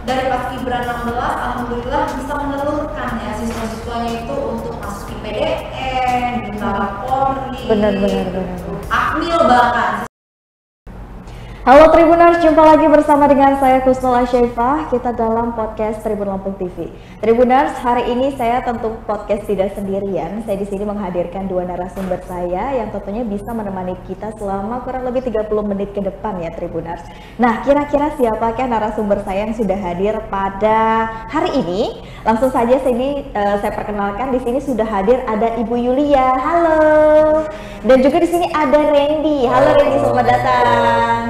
dari Paskibra 16 alhamdulillah bisa menelurkan ya siswa-siswanya itu untuk masuk IPDN, Bintara Polri, benar. Akmil bahkan. Halo Tribuners, jumpa lagi bersama dengan saya Kusnul Asyaifah. Kita dalam podcast Tribun Lampung TV. Tribuners, hari ini saya tentu podcast tidak sendirian. Saya di sini menghadirkan dua narasumber saya yang tentunya bisa menemani kita selama kurang lebih 30 menit ke depan ya Tribuners. Nah, kira-kira siapakah narasumber saya yang sudah hadir pada hari ini? Langsung saja saya perkenalkan, di sini sudah hadir ada Ibu Yulia. Halo. Dan juga di sini ada Randy. Halo Randy, selamat datang.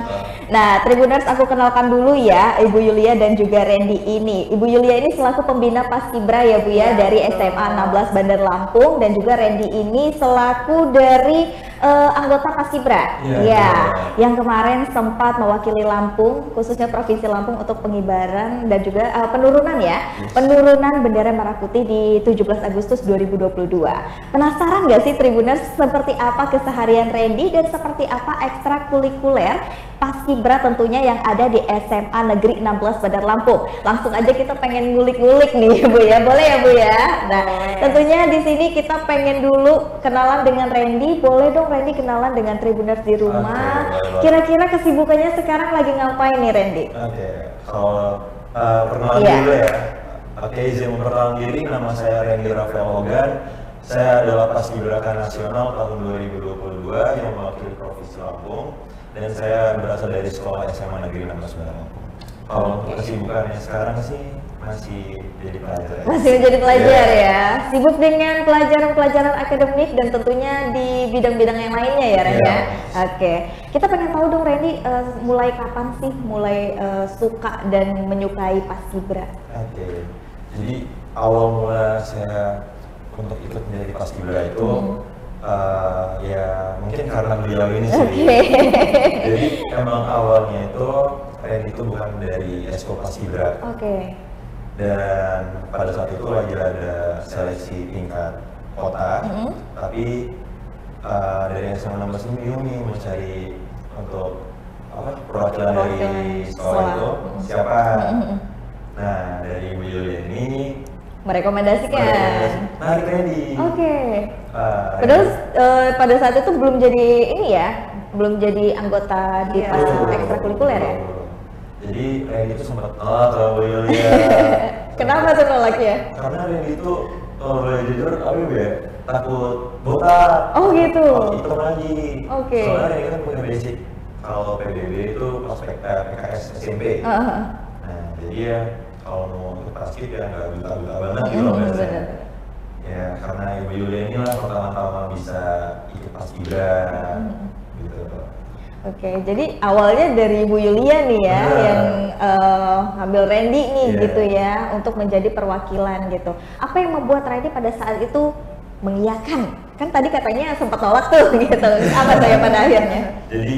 Nah, Tribuners, aku kenalkan dulu ya Ibu Yulia dan juga Randy ini. Ibu Yulia ini selaku pembina Paskibra ya Bu ya, dari SMA 16 Bandar Lampung, dan juga Randy ini selaku dari anggota Paskibra. Yang kemarin sempat mewakili Lampung, khususnya Provinsi Lampung untuk pengibaran dan juga penurunan penurunan bendera merah putih di 17 Agustus 2022. Penasaran nggak sih Tribuners seperti apa keseharian Randy dan seperti apa ekstrakurikuler Paskibra tentunya yang ada di SMA Negeri 16 Bandar Lampung? Langsung aja kita pengen ngulik-ngulik nih Bu ya, boleh ya Bu ya? Nah, tentunya di sini kita pengen dulu kenalan dengan Randy. Boleh dong Randy kenalan dengan Tribuners di rumah. Kira-kira kesibukannya sekarang lagi ngapain nih Randy? Kalau perkenalan dulu ya. Izin memperkenalkan diri, nama saya Randy Rafael Hogan. Saya adalah Paskibraka Nasional tahun 2022 yang mewakili Provinsi Lampung. Dan saya berasal dari sekolah SMA Negeri 16 Bandar Lampung. Kalau untuk kesibukannya sekarang sih masih jadi pelajar. Masih menjadi pelajar ya. Sibuk dengan pelajaran-pelajaran akademik dan tentunya di bidang-bidang yang lainnya ya Ren ya. Oke. Kita pengen tahu dong Randy, mulai kapan sih suka dan menyukai Paskibra? Jadi awal mula saya untuk ikut menjadi Paskibra itu ya mungkin karena beliau ini sih. Jadi emang awalnya itu Randy itu bukan dari Esko Paskibra. Dan pada saat itu lagi ada seleksi tingkat kota, tapi dari SMA 16 ini bingung nih mencari untuk perwakilan dari sekolah itu siapa. Nah, dari Bu Yulia ini merekomendasikan. Nah, Randy. Padahal pada saat itu belum jadi anggota di ekstrakurikuler ya. Jadi Randy itu sempat nolak sama Bu Yulia. Kenapa tuh nolaknya? Karena Randy itu kalau boleh jujur takut botak. Oh gitu. Hitam lagi. Soalnya Randy kan punya basic kalau PBB itu PKS SMP. Nah, jadi ya kalau mau ikut Paskib ya nggak buta-buta banget gitu loh biasanya. Ya karena Ibu Yulia ini lah pertama-tama bisa ikut Paskibra gitu. Jadi awalnya dari Ibu Yulia nih ya yang ngambil Randy nih gitu ya untuk menjadi perwakilan gitu. Apa yang membuat Randy pada saat itu mengiyakan? Kan tadi katanya sempat nolak tuh gitu. Apa saya pada akhirnya? Jadi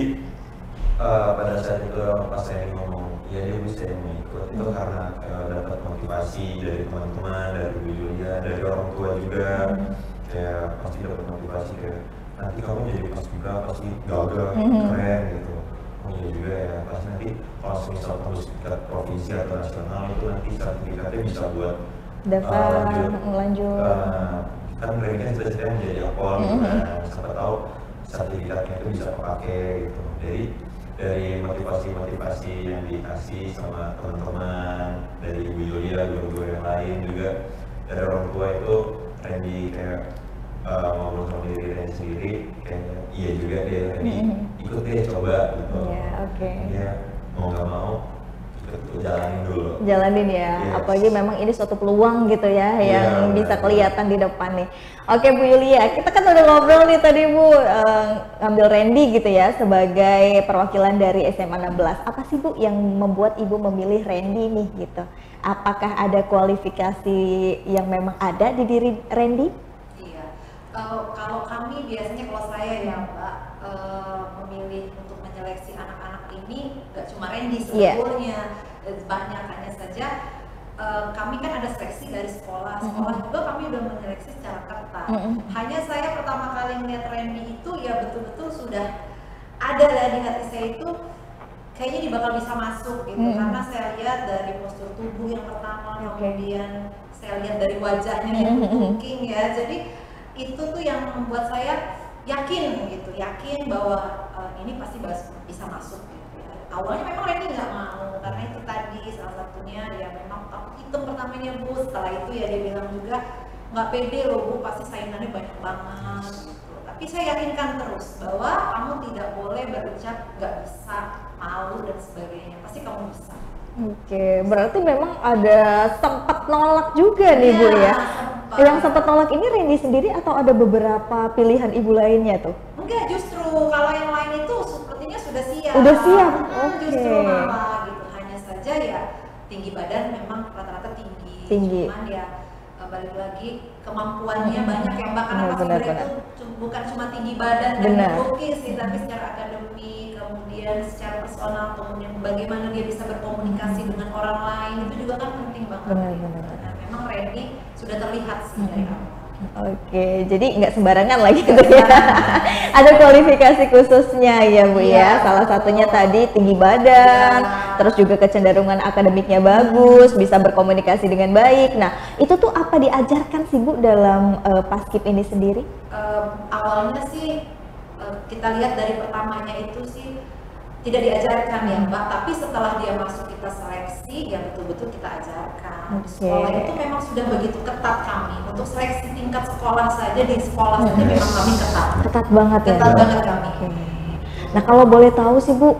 pada saat itu pas saya ngomong ya dia bisa mau ikut itu karena dapat motivasi dari teman-teman, dari Bu Yulia, dari orang tua juga. Kayak pasti dapat motivasi kayak nanti kamu jadi Paskibra pasti gagah, keren gitu. Oh iya juga ya, pasti nanti kalau misal tembus tingkat provinsi atau nasional itu nanti sertifikatnya bisa buat daftar lanjut. Kan mereka kan sudah menjadi akpol gitu kan, siapa tahu sertifikatnya itu bisa kepake gitu. Dari motivasi yang dikasih sama teman-teman, dari Ibu Yulia, guru-guru yang lain juga, dari orang tua itu Randy kayak ngobrol sama diri Randy sendiri kayak iya juga dia Randy ikut deh coba gitu. Ya mau nggak mau jalanin ya. Apalagi memang ini suatu peluang gitu ya yang bisa kelihatan di depan nih. Bu Yulia, kita kan udah ngobrol nih tadi Bu, ngambil Randy gitu ya sebagai perwakilan dari SMA 16. Apa sih Bu yang membuat Ibu memilih Randy nih gitu? Apakah ada kualifikasi yang memang ada di diri Randy? Kalau kami biasanya kalau saya ya Mbak memilih untuk menyeleksi anak-anak ini gak cuma Randy sebetulnya, banyak hanya saja kami kan ada seleksi dari sekolah juga kami udah menyeleksi secara ketat. Hanya saya pertama kali melihat Randy itu ya betul-betul sudah ada di hati saya itu kayaknya dia bakal bisa masuk gitu, karena saya lihat dari dari postur tubuh yang pertama, kemudian saya lihat dari wajahnya yang looking ya. Jadi itu tuh yang membuat saya yakin bahwa ini pasti bisa masuk gitu ya. Awalnya memang Randy nggak mau karena itu tadi salah satunya ya memang takut hitam pertamanya Bu. Setelah itu ya dia bilang juga nggak pede loh Bu, pasti saingannya banyak banget gitu. Tapi saya yakinkan terus bahwa kamu tidak boleh berucap nggak bisa, malu dan sebagainya, pasti kamu bisa. Oke, berarti memang ada sempat nolak juga nih Bu ya. Yang sempat nolak ini Randy sendiri atau ada beberapa pilihan ibu lainnya tuh? Enggak, justru kalau yang lain itu sepertinya sudah siap. Udah siap. Justru malah gitu, hanya saja ya tinggi badan memang rata-rata tinggi. Cuman ya balik lagi kemampuannya banyak ya Mbak, karena paskibra itu bukan cuma tinggi badan dan lukis sih, tapi secara akademik, kemudian secara personal, kemudian bagaimana dia bisa berkomunikasi dengan orang lain, itu juga kan penting banget. Nah, memang Randy sudah terlihat sih dari awal. Oke, jadi nggak sembarangan lagi gitu ya. Ada kualifikasi khususnya ya Bu ya. Salah satunya tadi tinggi badan, terus juga kecenderungan akademiknya bagus, bisa berkomunikasi dengan baik. Nah, itu tuh apa diajarkan sih Bu dalam Paskib ini sendiri? Awalnya sih kita lihat dari pertamanya itu sih tidak diajarkan ya Mbak, tapi setelah dia masuk kita seleksi ya betul-betul kita ajarkan. Di sekolah itu memang sudah begitu ketat kami, untuk seleksi tingkat sekolah saja di sekolah saja memang kami ketat banget ya. Ketat banget kami. Nah kalau boleh tahu sih Bu,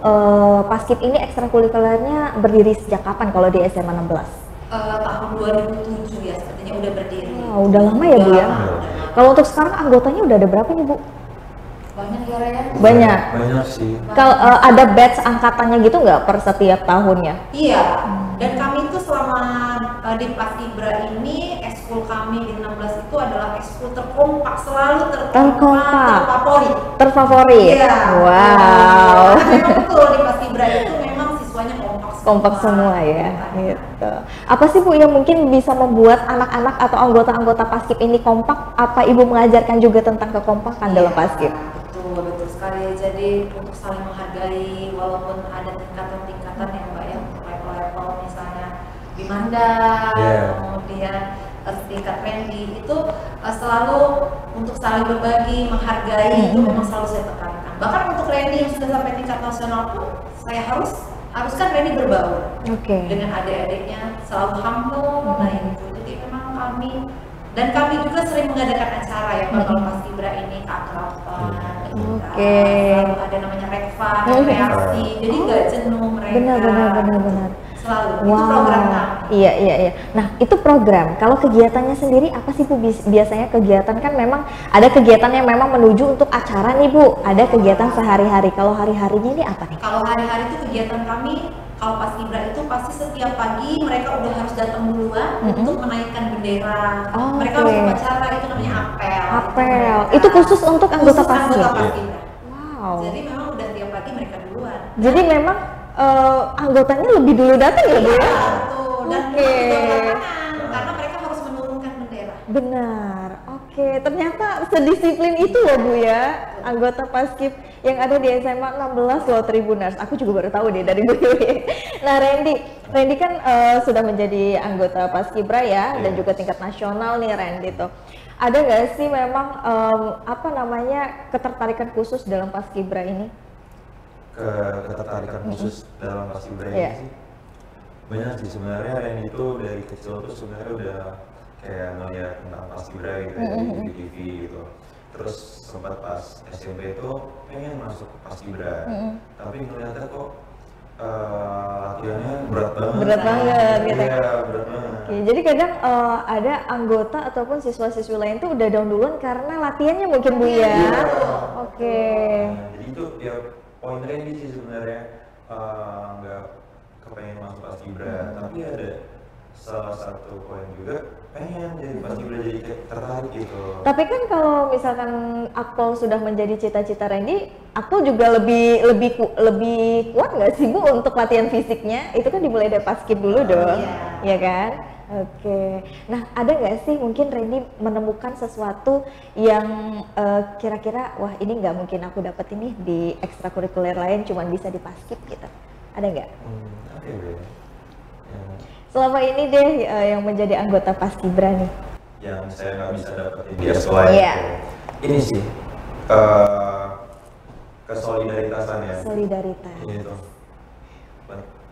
Paskib ini ekstrakurikulernya berdiri sejak kapan kalau di SMA 16? Tahun 2007 ya, sepertinya udah berdiri. Udah lama ya Bu ya? Kalau untuk sekarang anggotanya udah ada berapa nih Bu? Banyak ya Ryan? Banyak sih. Kalau ada batch angkatannya gitu nggak per setiap tahunnya? Iya, dan kami itu selama di Paskibra ini, ekskul kami di 16 itu adalah ekskul terkompak, selalu terfavorit. Iya. Wow. Memang betul di Paskibra itu memang siswanya kompak semua ya. Gitu. Apa sih Bu yang mungkin bisa membuat anak-anak atau anggota-anggota Paskib ini kompak? Apa Ibu mengajarkan juga tentang kekompakan dalam Paskib? Betul sekali. Jadi untuk saling menghargai, walaupun ada tingkatan-tingkatan ya Mbak ya, untuk level-level misalnya Bimanda, kemudian tingkat Randy itu selalu untuk saling berbagi, menghargai, itu memang selalu saya tekankan. Bahkan untuk Randy yang sudah sampai tingkat nasional pun saya haruskan Randy berbaur dengan adik-adiknya, selalu humble. Nah itu jadi memang kami juga sering mengadakan acara ya Mbak, kalau Paskibra ini keakraban, selalu ada namanya rekreasi, jadi nggak jenuh mereka. Benar. Selalu, itu program kami. Iya. Nah itu program, kalau kegiatannya sendiri apa sih Bu? Biasanya kegiatan kan memang ada kegiatan yang memang menuju untuk acara nih Bu, ada kegiatan sehari-hari. Kalau hari-harinya ini apa nih? Kalau hari-hari itu kegiatan kami, kalau Paskibra itu pasti setiap pagi mereka udah harus datang duluan untuk menaikkan bendera. Mereka harus upacara, itu namanya apel. Itu khusus untuk anggota Paskibra. Wow. Jadi memang udah tiap pagi mereka duluan. Jadi memang anggotanya lebih dulu datang ya Bu ya? Betul. Dan karena mereka harus menurunkan bendera. Benar. Ternyata sedisiplin itu loh Bu ya, anggota Paskib yang ada di SMA 16 loh Tribuners. Aku juga baru tahu deh dari Bu Yuli. Nah Randy kan sudah menjadi anggota Paskibra ya, dan juga tingkat nasional nih Randy tuh. Ada nggak sih memang ketertarikan khusus dalam Paskibra ini? Ketertarikan khusus dalam Paskibra ini sih banyak sih sebenarnya. Randy itu dari kecil tuh sebenarnya udah kayak ngeliat tentang Paskibra gitu di TV gitu. Terus sempat pas SMP itu pengen masuk ke Paskibra, tapi ngeliatnya kok latihannya berat banget gitu. Iya, berat banget. Jadi kadang ada anggota ataupun siswa-siswi lain tuh udah down duluan karena latihannya mungkin Bu ya. Jadi itu ya poin Randy sih sebenarnya, nggak kepengen masuk Paskibra, tapi ada salah satu poin juga pengen jadi Paskibra, jadi tertarik gitu. Tapi kan kalau misalkan Akpol sudah menjadi cita-cita Randy, Akpol juga lebih kuat nggak sih Bu untuk latihan fisiknya? Itu kan dimulai dari Paskib dulu dong, ya kan? Nah ada nggak sih mungkin Randy menemukan sesuatu yang kira-kira wah ini nggak mungkin aku dapat ini di ekstrakurikuler lain, cuman bisa di Paskib gitu? Ada nggak? selama ini deh yang menjadi anggota Paskibra nih? Yang saya nggak bisa dapetin di sekolah ini sih kesolidaritasan ya. Solidaritas. Gitu.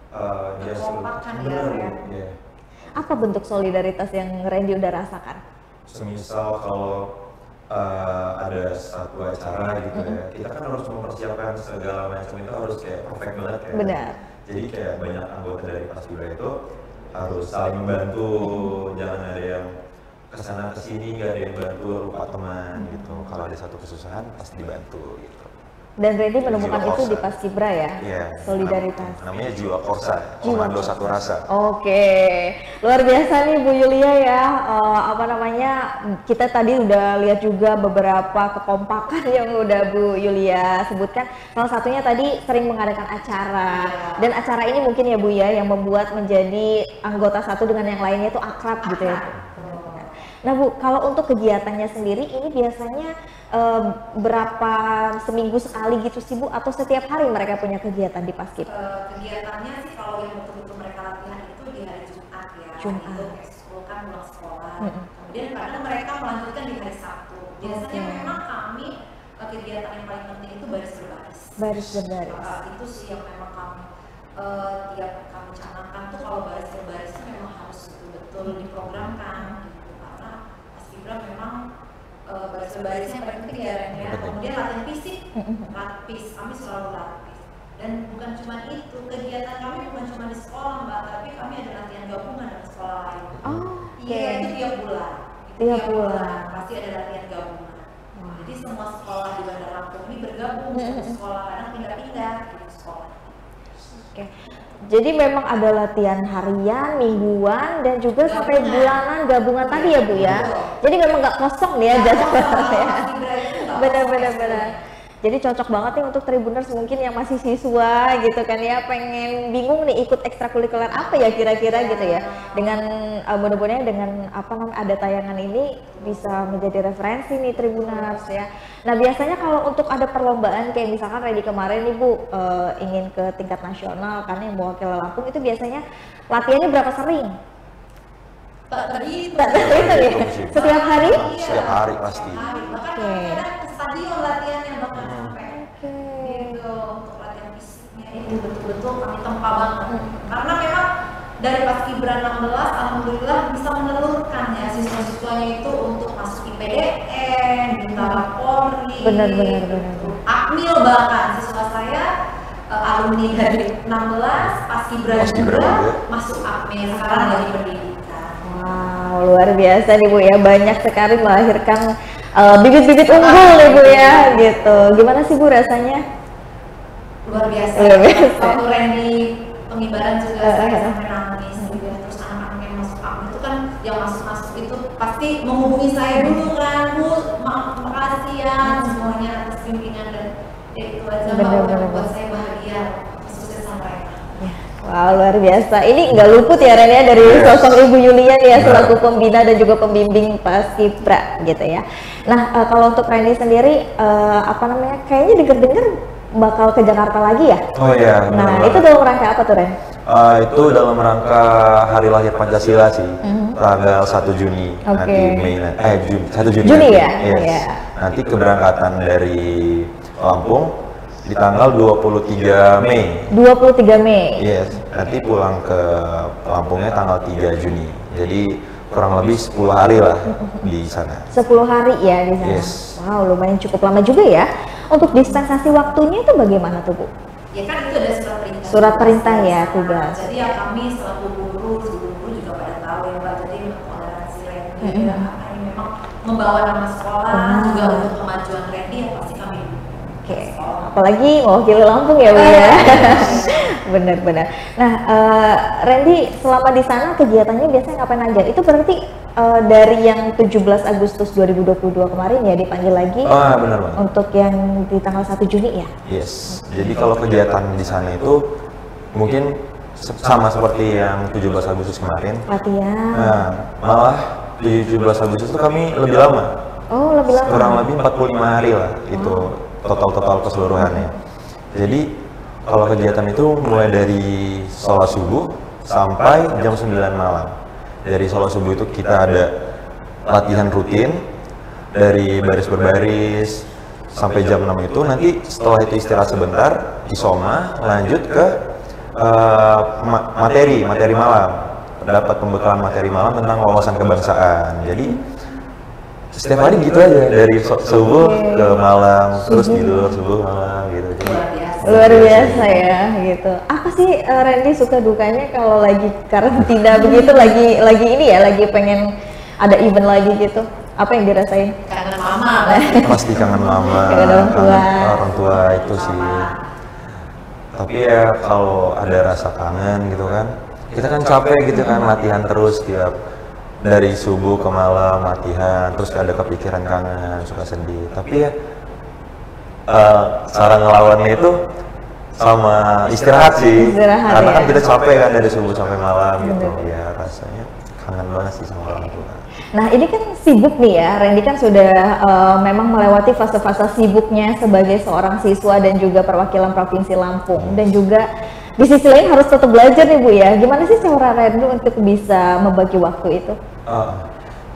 Kekompakan ya. Apa bentuk solidaritas yang Randy udah rasakan? Semisal kalau ada satu acara gitu ya, kita kan harus mempersiapkan segala macam itu harus kayak perfect banget ya. Benar. Jadi kayak banyak anggota dari Paskibra itu harus saling membantu, jangan ada yang kesana kesini nggak ada yang bantu, lupa teman gitu. Kalau ada satu kesusahan pasti dibantu gitu. Dan Randy menemukan itu di Paskibra ya, solidaritas. Namanya jiwa korsa, komando satu rasa. Oke, luar biasa nih Bu Yulia ya. Kita tadi udah lihat juga beberapa kekompakan yang udah Bu Yulia sebutkan. Salah satunya tadi sering mengadakan acara. Dan acara ini mungkin ya Bu ya, yang membuat menjadi anggota satu dengan yang lainnya itu akrab gitu ya. Nah Bu, kalau untuk kegiatannya sendiri ini biasanya berapa seminggu sekali gitu sih Bu, atau setiap hari mereka punya kegiatan di Paskib? Kegiatannya sih kalau yang betul-betul mereka latihan itu di hari Jumat ya. Jumat. Itu ekskul kan pulang sekolah. Kemudian kadang mereka melanjutkan di hari Sabtu. Biasanya memang kami kegiatan yang paling penting itu baris berbaris. Baris berbaris. Itu sih yang memang kami tiap kami canangkan tuh kalau baris berbaris itu memang harus betul-betul diprogramkan gitu, karena Paskibra memang baris berbarisnya paling penting ya Ren ya. Kemudian latihan fisik, lapis, kami selalu lapis. Dan bukan cuma itu, kegiatan kami bukan cuma di sekolah Mbak, tapi kami ada latihan gabungan dengan sekolah lain. Iya, itu tiap bulan. Tiap bulan pasti ada latihan gabungan. Jadi semua sekolah di Bandar Lampung ini bergabung satu sekolah, kadang pindah-pindah gitu sekolah. Jadi memang ada latihan harian, mingguan, dan juga sampai bulanan gabungan tadi ya Bu ya. Jadi memang nggak kosong nih ya jadwalnya. Benar-benar. Jadi cocok banget nih untuk Tribuners mungkin yang masih siswa gitu kan ya, pengen bingung nih ikut ekstrakurikuler apa ya kira-kira gitu ya. Dengan mudah-mudahan dengan ada tayangan ini bisa menjadi referensi nih Tribuners ya. Nah biasanya kalau untuk ada perlombaan kayak misalkan Randy kemarin nih Bu ingin ke tingkat nasional kan yang mewakili Lampung, itu biasanya latihannya berapa sering? Tak terhitung. Setiap hari? Setiap hari pasti. Bahkan kadang ke stadion latihannya bahkan sampai gitu untuk latihan fisiknya itu betul-betul kami tempa banget. Karena memang dari Paskibra 16 alhamdulillah bisa menelurkan ya siswa-siswanya itu untuk masuk IPDN, Bintara Polri. Benar. Akmil bahkan siswa saya alumni dari 16 Paskibra juga masuk Akmil sekarang lagi pendidikan. Wow, luar biasa nih Bu ya, banyak sekali melahirkan bibit-bibit unggul nih Bu ya, gitu. Gimana sih Bu rasanya? Luar biasa. Waktu Randy pengibaran juga saya sampai nangis gitu ya. Terus anak-anak yang masuk akun itu kan, yang masuk itu pasti menghubungi saya dulu kan, Bu, makasih ya semuanya atas bimbingan dan itu aja buat saya bahagia kesuksesan mereka. Wow, luar biasa. Ini nggak luput ya Ren ya dari sosok Ibu Yulia ya selaku pembina dan juga pembimbing Paskibra gitu ya. Nah kalau untuk Randy sendiri kayaknya dengar-dengar bakal ke Jakarta lagi ya? Oh iya. Nah itu dalam rangka apa tuh Ren? Itu dalam rangka hari lahir Pancasila sih, tanggal 1 Juni nanti Juni 1 Juni. Juni ya? Yes. Yeah. Nanti keberangkatan dari Lampung di tanggal 23 Mei. 23 Mei? Yes, nanti pulang ke Lampungnya tanggal 3 Juni. Jadi kurang lebih 10 hari lah di sana. 10 hari ya di sana? Yes. Wow, lumayan cukup lama juga ya. Untuk dispensasi waktunya itu bagaimana tuh Bu? Ya kan itu ada surat perintah. Surat perintah ya, tugas. Jadi ya kami selaku guru juga pada tahu ya Mbak, jadi toleransi Randy ya, ini memang membawa nama sekolah juga untuk kemajuan Randy ya pasti kami. Apalagi mewakili Lampung ya Bu ya. Benar-benar. Nah, Randy selama di sana kegiatannya biasanya ngapain aja? Itu berarti dari yang 17 Agustus 2022 kemarin ya dipanggil lagi. Benar banget. Untuk yang di tanggal 1 Juni ya? Yes. Jadi kalau kegiatan di sana itu mungkin sama seperti yang 17 Agustus kemarin. Latihan. Nah, malah di 17 Agustus itu kami lebih lama. Oh, lebih lama. Kurang lebih 45 hari lah itu. Total keseluruhannya. Jadi kalau kegiatan itu mulai dari sholat subuh sampai jam 9 malam. Dari sholat subuh itu kita ada latihan rutin dari baris berbaris sampai jam 6 itu. Nanti setelah itu istirahat sebentar, isoma, lanjut ke materi malam. Dapat pembekalan materi malam tentang wawasan kebangsaan. Jadi setiap hari gitu aja, dari subuh ke malam, terus tidur subuh malam gitu. Jadi, luar biasa ya gitu. Apa sih Randy suka dukanya kalau lagi karantina begitu, lagi ini ya, lagi pengen ada event lagi gitu? Apa yang dirasain? Kangen mama. Pasti kangen mama, kangen orang tua itu sih. Tapi ya kalau ada rasa kangen gitu kan, kita kan capek gitu kan, latihan terus tiap dari subuh ke malam latihan, terus ada kepikiran kangen, suka sedih. Tapi ya cara ngelawannya itu sama istirahat sih, karena kan kita capek kan dari subuh sampai malam gitu. Ya rasanya kangen banget sih sama orang tua. Nah ini kan sibuk nih ya, Randy kan sudah memang melewati fase-fase sibuknya sebagai seorang siswa dan juga perwakilan Provinsi Lampung, dan juga di sisi lain harus tetap belajar nih Bu ya. Gimana sih cara Randy untuk bisa membagi waktu itu?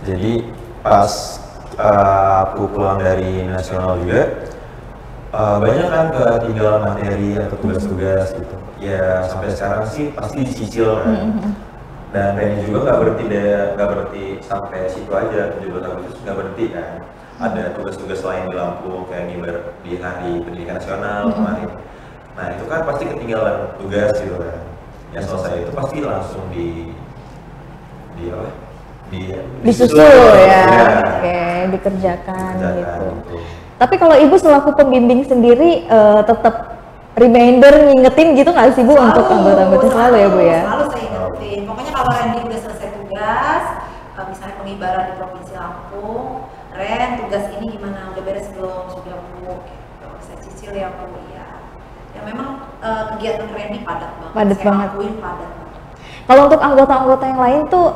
Jadi pas aku pulang dari nasional juga, banyak kan ketinggalan materi atau tugas-tugas gitu. Ya sampai sekarang sih pasti dicicil kan. Dan Randy juga nggak berhenti sampai situ aja, 17 Agustus nggak berhenti kan. Ada tugas-tugas lain di Lampung kayak di Hari Pendidikan Nasional kemarin. Nah itu kan pasti ketinggalan tugas gitu kan. Yang selesai itu pasti langsung disusul ya. Oke, dikerjakan gitu. Tapi kalau Ibu selaku pembimbing sendiri tetap reminder ngingetin gitu nggak sih Bu untuk anggota-anggota selalu ya Bu ya? Selalu saya ingetin. Pokoknya kalau Randy udah selesai tugas, misalnya pengibaran di Provinsi Lampung, Ren tugas ini gimana? Udah beres belum? Sudah Bu? Gitu. Saya cicil ya Bu ya. Ya memang kegiatan Randy padat banget. Padat saya banget. akuin padat banget. Kalau untuk anggota-anggota yang lain tuh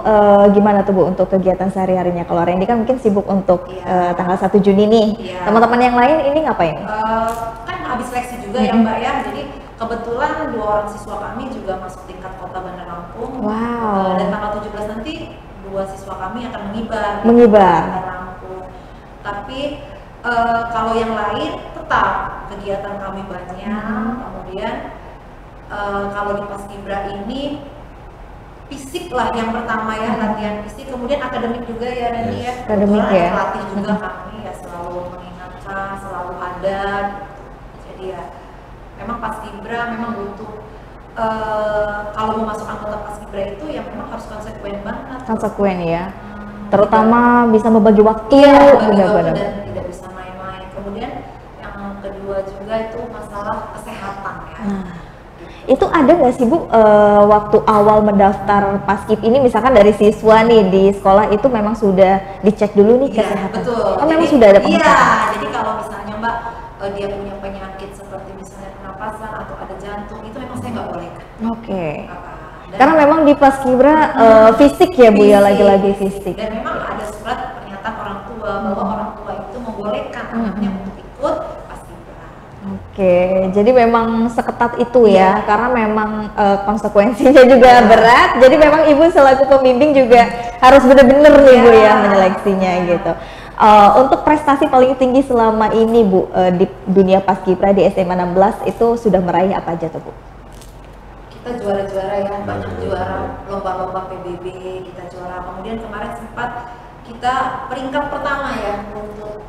gimana tuh Bu untuk kegiatan sehari-harinya? Kalau Randy kan mungkin sibuk untuk tanggal 1 Juni nih. Teman-teman yang lain ini ngapain? Kan habis seleksi juga ya Mbak ya. Jadi kebetulan 2 orang siswa kami juga masuk tingkat Kota Bandar Lampung. Wow. Dan tanggal 17 nanti 2 siswa kami akan mengibar. Bandar Lampung. Tapi kalau yang lain tetap kegiatan kami banyak. Kemudian kalau di Paskibra ini fisik lah yang pertama ya, latihan fisik, kemudian akademik juga ya Randy ya. Akademik ya. Pelatih juga kami ya selalu mengingatkan, selalu ada. Jadi ya memang Paskibra memang butuh kalau mau masuk anggota Paskibra itu ya memang harus konsekuen banget. Konsekuen ya. Terutama bisa membagi waktu, benar-benar dan tidak bisa main-main. Kemudian yang kedua juga itu masalah kesehatan ya. Itu ada nggak sih Bu waktu awal mendaftar Paskib ini, misalkan dari siswa nih di sekolah itu memang sudah dicek dulu nih kesehatan? Betul. Oh memang sudah ada pengecekan? Iya, jadi kalau misalnya Mbak dia punya penyakit seperti misalnya pernapasan atau ada jantung, itu memang saya nggak boleh. Oke. Karena memang di Paskibra fisik ya Bu ya, lagi-lagi fisik. Dan memang ada surat pernyataan orang tua bahwa orang tua itu membolehkan anaknya untuk ikut Paskibra. Oke, jadi memang seketat itu ya, karena memang konsekuensinya juga berat. Jadi memang Ibu selaku pembimbing juga harus benar-benar nih Bu ya menyeleksinya gitu. Untuk prestasi paling tinggi selama ini Bu di dunia Paskibra di SMA 16 itu sudah meraih apa aja tuh Bu? Kita juara-juara ya, banyak juara lomba-lomba PBB, kita juara. Kemudian kemarin sempat kita peringkat pertama ya untuk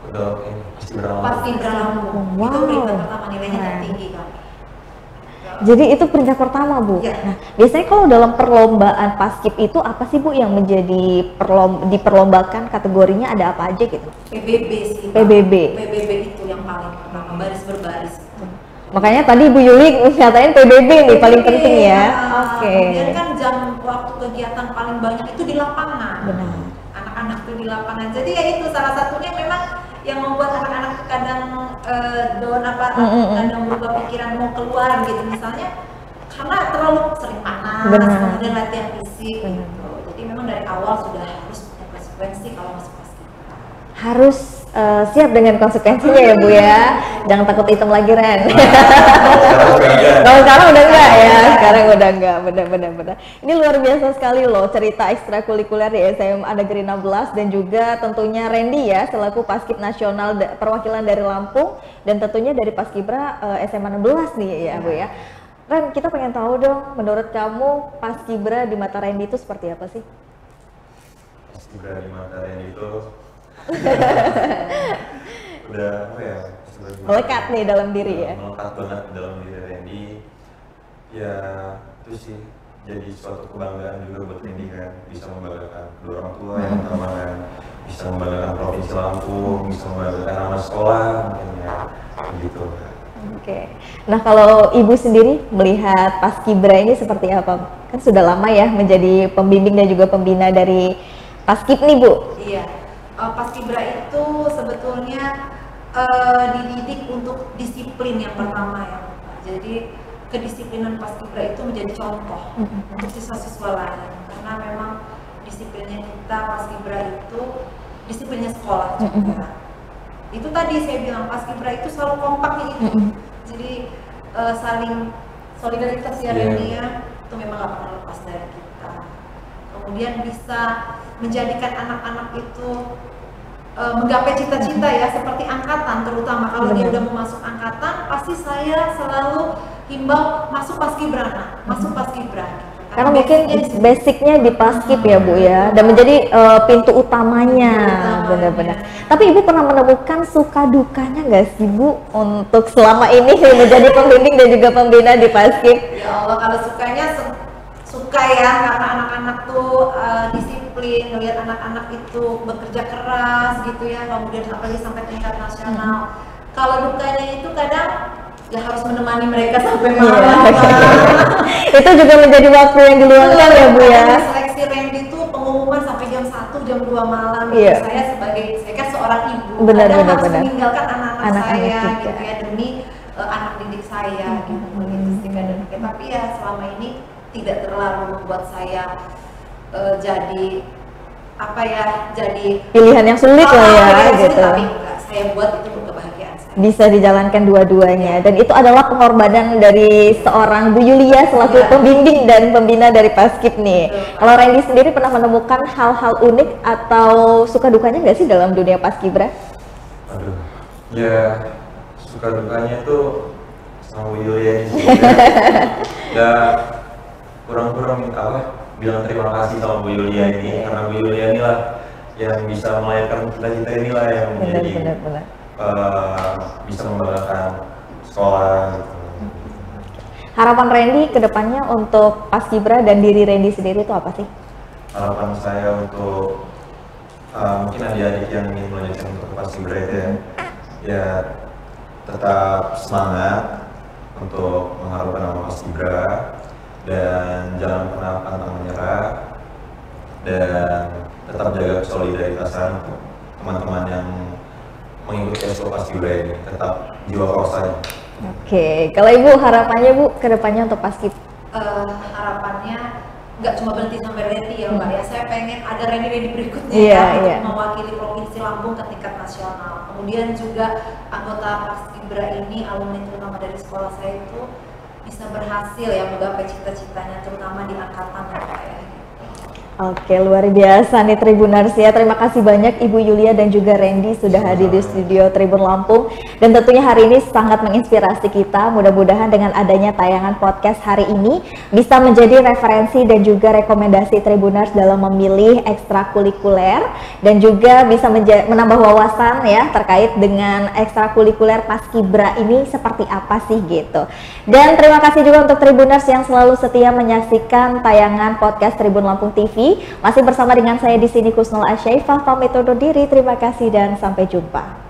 Paskibra Lampung. Itu peringkat pertama, nilainya tertinggi kami. Jadi itu peringkat pertama Bu. Nah, biasanya kalau dalam perlombaan Paskib itu apa sih Bu yang menjadi diperlombakan, kategorinya ada apa aja gitu? PBB sih. PBB itu yang paling pertama, baris berbaris. Makanya tadi Bu Yuli ngatain PBB nih paling penting ya. Oke. Kemudian kan jam waktu kegiatan paling banyak itu di lapangan. Benar. Anak-anak itu di lapangan. Jadi ya itu salah satunya memang yang membuat anak-anak kadang kadang berubah pikiran mau keluar gitu misalnya karena terlalu sering panas, kemudian latihan fisik gitu. Jadi memang dari awal sudah harus punya konsekuensi kalau masuk Paskibra. Harus siap dengan konsekuensinya ya Bu ya. Jangan takut hitam lagi Ren. Kalau sekarang udah enggak ya, sekarang udah enggak, benar. Ini luar biasa sekali loh cerita ekstrakurikuler di SMA Negeri 16 dan juga tentunya Randy ya selaku Paskib Nasional perwakilan dari Lampung dan tentunya dari Paskibra SMA 16 nih ya Bu ya. Ren, kita pengen tahu dong, menurut kamu Paskibra di mata Randy itu seperti apa sih? Paskibra di mata Randy itu udah apa ya? Melekat nih dalam diri ya. Melekat banget dalam diri Randy. Ya itu sih jadi suatu kebanggaan juga buat Randy kan, bisa membanggakan kedua orang tua yang pertama kan, bisa membanggakan provinsi Lampung, bisa membanggakan anak sekolah mungkin ya gitu. Oke. Nah kalau Ibu sendiri melihat Paskibra ini seperti apa? Kan sudah lama ya menjadi pembimbing dan juga pembina dari Paskib nih Bu. Iya. Paskibra itu sebetulnya dididik untuk disiplin yang pertama ya. Jadi kedisiplinan Paskibra itu menjadi contoh untuk siswa-siswa lain karena memang disiplinnya kita Paskibra itu disiplinnya sekolah juga. Itu tadi saya bilang Paskibra itu selalu kompaknya itu. Jadi saling solidaritas ya Randy ya, itu memang gak pernah lepas dari kita. Kemudian bisa menjadikan anak-anak itu menggapai cita-cita ya seperti angkatan, terutama kalau dia udah mau masuk angkatan pasti saya selalu himbau masuk Paskibra, masuk Paskibra. Karena mungkin basicnya di Paskib ya Bu ya, dan menjadi pintu utamanya, benar-benar. Tapi Ibu pernah menemukan suka dukanya nggak sih Bu untuk selama ini menjadi pembimbing dan juga pembina di Paskib? Ya Allah, kalau sukanya suka ya, karena anak-anak tuh disiplin, ngelihat anak-anak itu bekerja keras gitu ya, kemudian apalagi sampai tingkat nasional. Kalau dukanya itu kadang ya harus menemani mereka sampai malam. Itu juga menjadi waktu yang diluangkan ya Bu ya. Seleksi Randy itu pengumuman sampai jam 1, jam 2 malam. Saya kan seorang ibu, harus meninggalkan anak-anak saya gitu ya demi anak didik saya gitu. Tapi ya selama ini tidak terlalu membuat saya jadi apa ya, jadi pilihan yang sulit lah ya gitu. Tapi enggak, saya buat itu untuk kebahagiaan saya. Bisa dijalankan dua-duanya dan itu adalah pengorbanan dari seorang Bu Yulia selaku pembimbing dan pembina dari Paskib nih. Kalau Randy sendiri pernah menemukan hal-hal unik atau suka dukanya nggak sih dalam dunia Paskibra? Aduh, ya suka dukanya itu sama Bu Yulia ini ya kurang-kurang minta apa? Bilang terima kasih sama Bu Yulia ini karena Bu Yulia inilah yang bisa melahirkan cita-cita inilah yang menjadi bisa membanggakan sekolah gitu. Harapan Randy ke depannya untuk Paskibra dan diri Randy sendiri itu apa sih? Harapan saya untuk mungkin adik-adik yang ingin melanjutkan untuk Paskibra itu ya tetap semangat untuk mengharumkan nama Paskibra dan jangan pernah pantang menyerah dan tetap jaga kesolidaritasnya untuk teman-teman yang mengikuti SO Paskibra ini, tetap jiwa korosanya. Oke, kalau Ibu harapannya Bu ke depannya untuk Paskib? Harapannya nggak cuma berhenti sampai Randy ya Mbak ya, saya pengen ada Randy berikutnya untuk mewakili Provinsi Lampung ke tingkat nasional. Kemudian juga anggota Paskibra ini, alumni terutama dari sekolah saya itu bisa berhasil ya menggapai cita-citanya terutama di angkatan ya. Oke, luar biasa nih Tribuners ya. Terima kasih banyak Ibu Yulia dan juga Randy sudah hadir di studio Tribun Lampung. Dan tentunya hari ini sangat menginspirasi kita. Mudah-mudahan dengan adanya tayangan podcast hari ini bisa menjadi referensi dan juga rekomendasi Tribuners dalam memilih ekstrakurikuler dan juga bisa menambah wawasan ya terkait dengan ekstrakurikuler Paskibra ini seperti apa sih gitu. Dan terima kasih juga untuk Tribuners yang selalu setia menyaksikan tayangan podcast Tribun Lampung TV. Masih bersama dengan saya di sini Kusnul Asyaifah, pamit undur diri. Terima kasih dan sampai jumpa.